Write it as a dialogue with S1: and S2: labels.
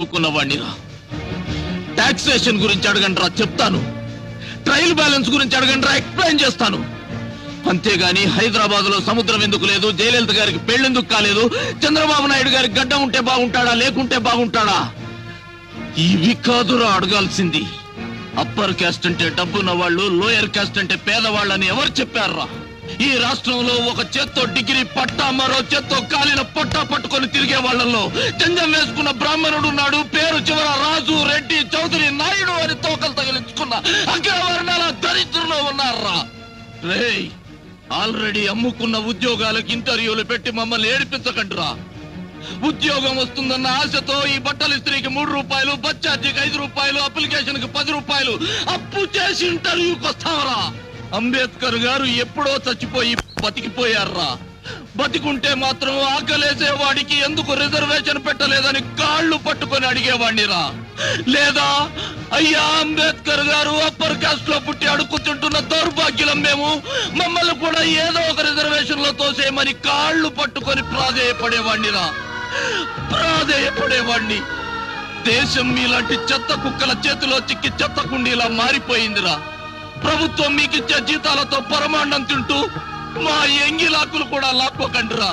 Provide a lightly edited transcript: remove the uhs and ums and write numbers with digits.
S1: వాడినిరా. Taxation గురించి అడగండి రా, చెప్తాను. ట్రయల్ బ్యాలెన్స్ గురించి అడగండి రా, ఎక్స్ప్లెయిన్ చేస్తాను. అంతేగాని హైదరాబాద్ లో సముద్రం ఎందుకు లేదు, జయలలిత గారికి పెళ్ళెందుకు కాలేదు, చంద్రబాబు నాయుడు గారికి గడ్డ ఉంటే బాగుంటాడా లేకుంటే బాగుంటాడా, ఇవి కాదురా అడగాల్సింది. అప్పర్ క్యాస్ట్ అంటే డబ్బున్న వాళ్ళు, లోయర్ క్యాస్ట్ అంటే పేదవాళ్ళని ఎవరు చెప్పారా? ఈ రాష్ట్రంలో ఒక చేత్తో డిగ్రీ పట్టా, మరో చేత్తో కాలిన పొట్టా పట్టుకొని తిరిగే వాళ్ళల్లో జంజం వేసుకున్న బ్రాహ్మణుడు ఉన్నాడు. పేరు చివర రాజు, రెడ్డి, చౌదరి, నాయుడు అని తోకలు తగిలించుకున్న అగ్రవర్ణాల దరిద్రులు ఉన్నారా? రేయ్, ఆల్రెడీ అమ్ముకున్న ఉద్యోగాలకు ఇంటర్వ్యూలు పెట్టి మమ్మల్ని ఏడిపించకండిరా. ఉద్యోగం వస్తుందన్న ఆశతో ఈ బట్టల ఇస్త్రీకి 3 రూపాయలు, బస్ ఛార్జీకి 5 రూపాయలు, అప్లికేషన్ కి 10 రూపాయలు అప్పు చేసి ఇంటర్వ్యూకి వస్తావరా? అంబేద్కర్ గారు ఎప్పుడో చచ్చిపోయి బతికిపోయారా? బతికుంటే మాత్రం ఆకలేసే వాడికి ఎందుకు రిజర్వేషన్ పెట్టలేదని కాళ్ళు పట్టుకొని అడిగేవాడినిరా. లేదా అయ్యా అంబేద్కర్ గారు అప్పర్ కాస్ట్ లో పుట్టి అడుక్కుతుంటున్న దౌర్భాగ్యులం మేము, మమ్మల్ని కూడా ఏదో ఒక రిజర్వేషన్ లో తోసేయమని కాళ్ళు పట్టుకొని ప్రాధేయపడేవాడినిరా. ప్రాధేయపడేవాడిని. దేశం మీలాంటి చెత్త కుక్కల చేతిలో చిక్కి చెత్త కుండీలా మారిపోయిందిరా. ప్రభుత్వం మీకిచ్చే జీతాలతో పరమాన్నం తింటూ మా ఎంగిలాకులు కూడా లాక్కోకండిరా.